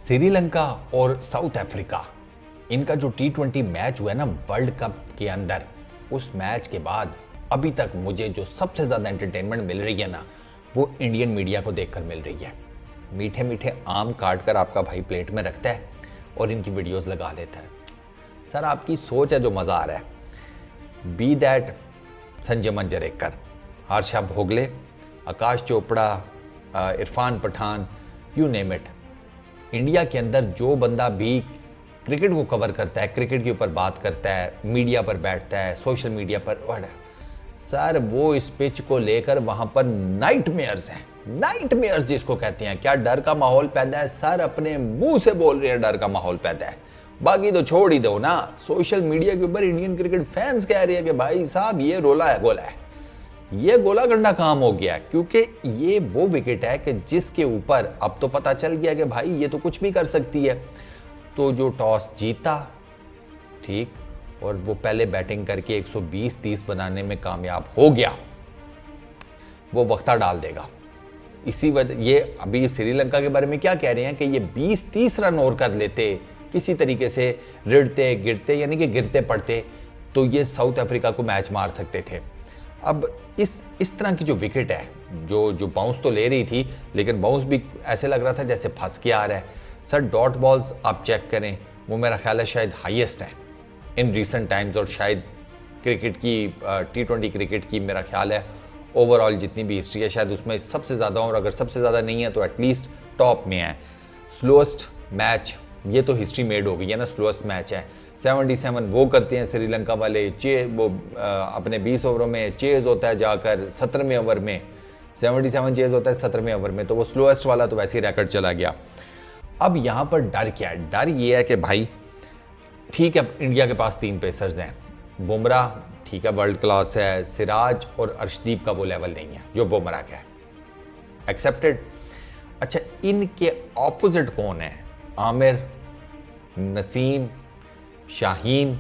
श्रीलंका और south Africa, इनका जो T20 मैच हुआ है ना वर्ल्ड कप के अंदर, उस मैच के बाद अभी तक मुझे जो सबसे ज़्यादा एंटरटेनमेंट मिल रही है ना, वो इंडियन मीडिया को देखकर मिल रही है। मीठे मीठे आम काट कर आपका भाई प्लेट में रखता है और इनकी वीडियोस लगा लेता है। सर आपकी सोच है जो मज़ा आ रहा है। Be that Sanjay Manjrekar, Harsha Bhogle, Aakash Chopra, Irfan Pathan, you name it. India के अंदर जो बंदा भी क्रिकेट को कवर करता है, क्रिकेट के ऊपर बात करता है, मीडिया पर बैठता है, सोशल मीडिया पर वड़ा, सर वो इस पिच को लेकर वहां पर नाइटमेयर्स हैं। नाइटमेयर्स जिसको कहते हैं। क्या डर का माहौल पैदा है? सर अपने मुंह से बोल रहे हैं डर का माहौल पैदा है, बाकी तो छोड़ ही दो ना। सोशल मीडिया के ऊपर इंडियन क्रिकेट फैंस कह रहे हैं कि भाई साहब ये रोला है, गोला है, ये गोला गंडा काम हो गया, क्योंकि ये वो विकेट है कि जिसके ऊपर अब तो पता चल गया कि भाई ये तो कुछ भी कर सकती है। तो जो टॉस जीता, ठीक, और वो पहले बैटिंग करके 120-30 बनाने में कामयाब हो गया, वो वक्ता डाल देगा। इसी वजह ये अभी श्रीलंका के बारे में क्या कह रहे हैं कि ये 20-30 रन और कर लेते, किसी तरीके से रिड़ते गिरते, यानी कि गिरते पड़ते, तो ये साउथ अफ्रीका को मैच मार सकते थे। अब इस तरह की जो विकेट है, जो बाउंस तो ले रही थी, लेकिन बाउंस भी ऐसे लग रहा था जैसे फंस के आ रहा है। सर डॉट बॉल्स आप चेक करें, वो मेरा ख्याल है शायद हाईएस्ट है इन रीसेंट टाइम्स, और शायद क्रिकेट की T20 क्रिकेट की मेरा ख्याल है ओवरऑल जितनी भी हिस्ट्री है शायद उसमें सबसे ज़्यादा, और अगर सबसे ज़्यादा नहीं है तो एटलीस्ट टॉप में है। स्लोएस्ट मैच, ये तो हिस्ट्री मेड हो गई है ना, स्लोएस्ट मैच है 77 वो करते हैं श्रीलंका वाले। वो अपने 20 ओवरों में चेज होता है जाकर 17वें ओवर में, 77 चेज होता है 17वें ओवर में, तो वो स्लोएस्ट वाला तो वैसे ही रिकॉर्ड चला गया। अब यहाँ पर डर क्या है? डर ये है कि भाई ठीक है, इंडिया के पास 3 पेसर्स हैं, बुमराह ठीक है वर्ल्ड क्लास है, सिराज और अर्शदीप का वो लेवल नहीं है जो बुमराह का है, एक्सेप्टेड। अच्छा, इनके ऑपोजिट कौन है? Aamir, Naseem, Shaheen,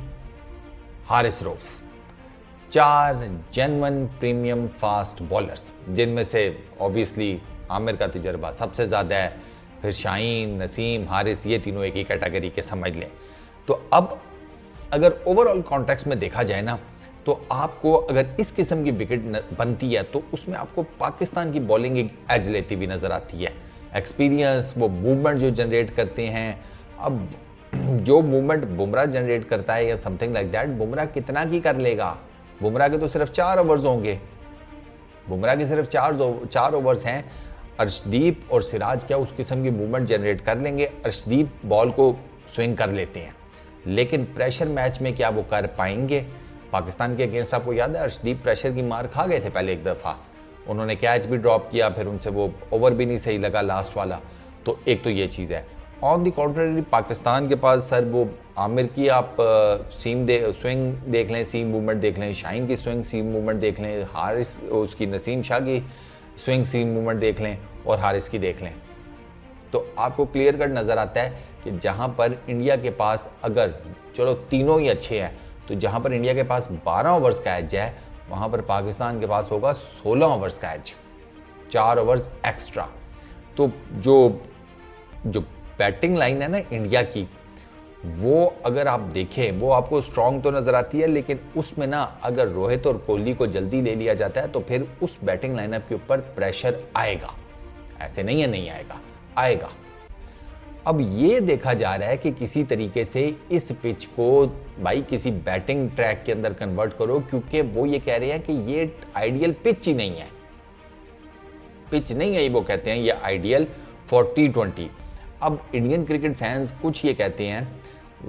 Haris Rauf, 4 genuine premium fast bowlers, जिनमें से ऑब्वियसली आमिर का तजर्बा सबसे ज़्यादा है, फिर शाहीन, नसीम, हारिस, ये तीनों एक ही कैटेगरी के समझ लें। तो अब अगर ओवरऑल कॉन्टेक्स्ट में देखा जाए ना, तो आपको अगर इस किस्म की विकेट बनती है तो उसमें आपको पाकिस्तान की बॉलिंग एक एज लेती हुई नज़र आती है। एक्सपीरियंस, वो मूवमेंट जो जनरेट करते हैं, अब जो मूवमेंट बुमराह जनरेट करता है या समथिंग लाइक दैट, बुमराह कितना की कर लेगा? बुमराह के तो सिर्फ 4 ओवर्स होंगे, बुमराह के सिर्फ 4 ओवर्स हैं। अर्शदीप और सिराज क्या उस किस्म की मूवमेंट जनरेट कर लेंगे? अर्शदीप बॉल को स्विंग कर लेते हैं, लेकिन प्रेशर मैच में क्या वो कर पाएंगे? पाकिस्तान के अगेंस्ट आपको याद है अर्शदीप प्रेशर की मार खा गए थे पहले एक दफ़ा, उन्होंने कैच भी ड्रॉप किया, फिर उनसे वो ओवर भी नहीं सही लगा लास्ट वाला। तो एक तो ये चीज़ है। ऑन दी कॉन्ट्ररी पाकिस्तान के पास सर वो आमिर की आप स्विंग देख लें, सीम मूवमेंट देख लें, शाहीन की स्विंग सीम मूवमेंट देख लें, हारिस उसकी नसीम शाह की स्विंग सीम मूवमेंट देख लें, और हारिस की देख लें, तो आपको क्लियर कट नज़र आता है कि जहाँ पर इंडिया के पास अगर चलो तीनों ही अच्छे हैं, तो जहाँ पर इंडिया के पास 12 ओवर्स का एज है, वहाँ पर पाकिस्तान के पास होगा 16 ओवर्स का एज, 4 ओवर्स एक्स्ट्रा। तो जो बैटिंग लाइन है ना इंडिया की, वो अगर आप देखें वो आपको स्ट्रॉन्ग तो नज़र आती है, लेकिन उसमें ना अगर रोहित और कोहली को जल्दी ले लिया जाता है तो फिर उस बैटिंग लाइनअप के ऊपर प्रेशर आएगा। ऐसे नहीं है नहीं आएगा, आएगा। अब ये देखा जा रहा है कि किसी तरीके से इस पिच को भाई किसी बैटिंग ट्रैक के अंदर कन्वर्ट करो, क्योंकि वो ये कह रहे हैं कि ये आइडियल पिच ही नहीं है, पिच नहीं है, वो कहते हैं ये आइडियल फॉर T20। अब इंडियन क्रिकेट फैंस कुछ ये कहते हैं,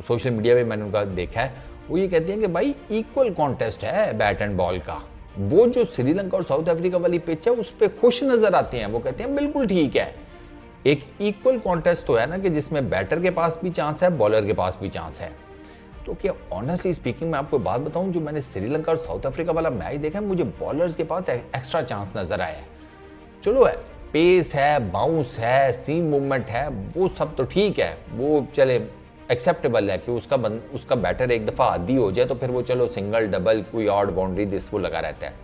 सोशल मीडिया पे मैंने उनका देखा है, वो ये कहते हैं कि भाई इक्वल कॉन्टेस्ट है बैट एंड बॉल का, वो जो श्रीलंका और साउथ अफ्रीका वाली पिच है उस पर खुश नजर आते हैं। वो कहते हैं बिल्कुल ठीक है, एक इक्वल कॉन्टेस्ट तो है ना कि जिसमें बैटर के पास भी चांस है, बॉलर के पास भी चांस है। तो क्या ऑनेस्टली स्पीकिंग मैं आपको बात बताऊं, जो मैंने श्रीलंका और साउथ अफ्रीका वाला मैच देखा है, मुझे बॉलर्स के पास एक्स्ट्रा चांस नजर आया है। चलो है, पेस है, बाउंस है, सीम मूवमेंट है, वो सब तो ठीक है, वो चले एक्सेप्टेबल है कि उसका बैटर एक दफ़ा आदी हो जाए तो फिर वो चलो सिंगल डबल कोई ऑड बाउंड्री दिस वो लगा रहता है।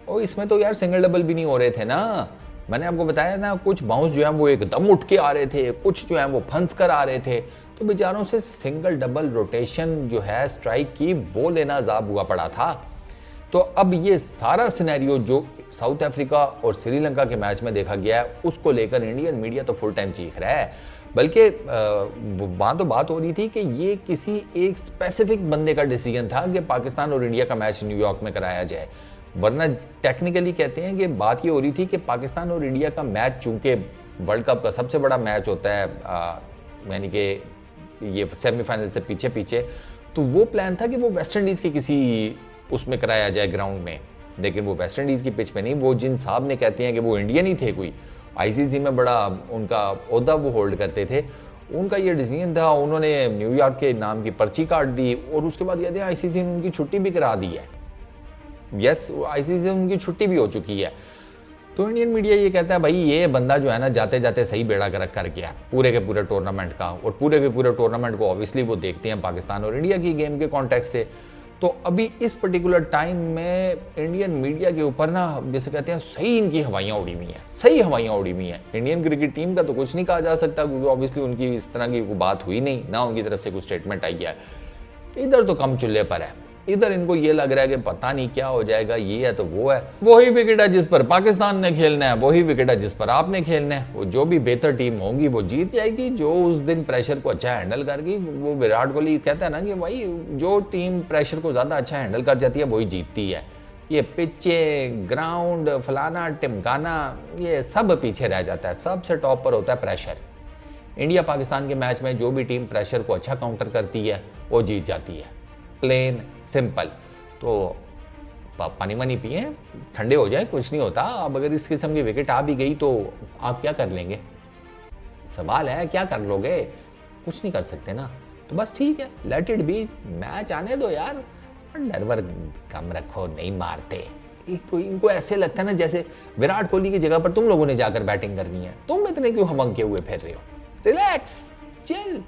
और इसमें तो यार सिंगल डबल भी नहीं हो रहे थे ना, मैंने आपको बताया ना, कुछ बाउंस जो है वो एकदम उठ के आ रहे थे, कुछ जो है वो फंस कर आ रहे थे, तो बेचारों से सिंगल डबल रोटेशन जो है स्ट्राइक की वो लेना अजाब हुआ पड़ा था। तो अब ये सारा सिनेरियो जो साउथ अफ्रीका और श्रीलंका के मैच में देखा गया है, उसको लेकर इंडियन मीडिया तो फुल टाइम चीख रहा है। बल्कि वहाँ तो बात हो रही थी कि ये किसी एक स्पेसिफिक बंदे का डिसीजन था कि पाकिस्तान और इंडिया का मैच न्यूयॉर्क में कराया जाए, वरना टेक्निकली कहते हैं कि बात ये हो रही थी कि पाकिस्तान और इंडिया का मैच चूंकि वर्ल्ड कप का सबसे बड़ा मैच होता है, यानी कि ये सेमीफाइनल से पीछे पीछे, तो वो प्लान था कि वो वेस्ट इंडीज़ के किसी उसमें कराया जाए ग्राउंड में, लेकिन वो वेस्ट इंडीज़ की पिच पे नहीं। वो जिन साहब ने कहते हैं कि वो इंडियन ही थे, कोई आईसीसी में बड़ा उनका ओहदा वो होल्ड करते थे, उनका ये डिसीजन था। उन्होंने न्यूयॉर्क के नाम की पर्ची काट दी और उसके बाद कहते हैं आईसीसी ने उनकी छुट्टी भी करा दी है। यस, आईसीसी से उनकी छुट्टी भी हो चुकी है। तो इंडियन मीडिया ये कहता है भाई ये बंदा जो है ना जाते जाते सही बेड़ा गर्क कर गया पूरे के पूरे टूर्नामेंट का, और पूरे के पूरे टूर्नामेंट को ऑब्वियसली वो देखते हैं पाकिस्तान और इंडिया की गेम के कॉन्टेक्स्ट से। तो अभी इस पर्टिकुलर टाइम में इंडियन मीडिया के ऊपर ना, जैसे कहते हैं, सही इनकी हवाइयाँ उड़ी हुई हैं, सही हवाइयाँ उड़ी हुई हैं। इंडियन क्रिकेट टीम का तो कुछ नहीं कहा जा सकता क्योंकि ऑब्वियसली उनकी इस तरह की कोई बात हुई नहीं, ना उनकी तरफ से कुछ स्टेटमेंट आई है। इधर तो कम चुल्ले पर है, इधर इनको ये लग रहा है कि पता नहीं क्या हो जाएगा, ये है तो वो है। वही विकेट है जिस पर पाकिस्तान ने खेलना है, वही विकेट है जिस पर आपने खेलना है। वो जो भी बेहतर टीम होगी वो जीत जाएगी, जो उस दिन प्रेशर को अच्छा हैंडल करेगी। वो विराट कोहली कहता है ना कि भाई जो टीम प्रेशर को ज़्यादा अच्छा हैंडल कर जाती है वही जीतती है। ये पिच्चे, ग्राउंड, फलाना टिमकाना, ये सब पीछे रह जाता है, सबसे टॉप पर होता है प्रेशर। इंडिया पाकिस्तान के मैच में जो भी टीम प्रेशर को अच्छा काउंटर करती है वो जीत जाती है, प्लेन सिंपल। तो पानी वानी पिए, ठंडे हो जाए, कुछ नहीं होता। अब अगर इस किस्म की विकेट आ भी गई तो आप क्या कर लेंगे? सवाल है क्या कर लोगे? कुछ नहीं कर सकते ना। तो बस ठीक है, लेट इट बी, मैच आने दो यार, डरवर कम रखो, नहीं मारते। तो इनको ऐसे लगता है ना जैसे विराट कोहली की जगह पर तुम लोगों ने जाकर बैटिंग करनी है। तुम इतने क्यों हमंग हुए फिर रहे हो? रिलैक्स, चिल,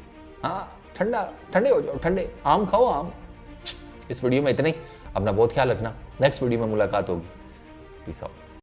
हाँ, ठंडे हो जाओ, ठंडे आम खाओ, आम। इस वीडियो में इतना ही। अपना बहुत ख्याल रखना, नेक्स्ट वीडियो में मुलाकात होगी। Peace out.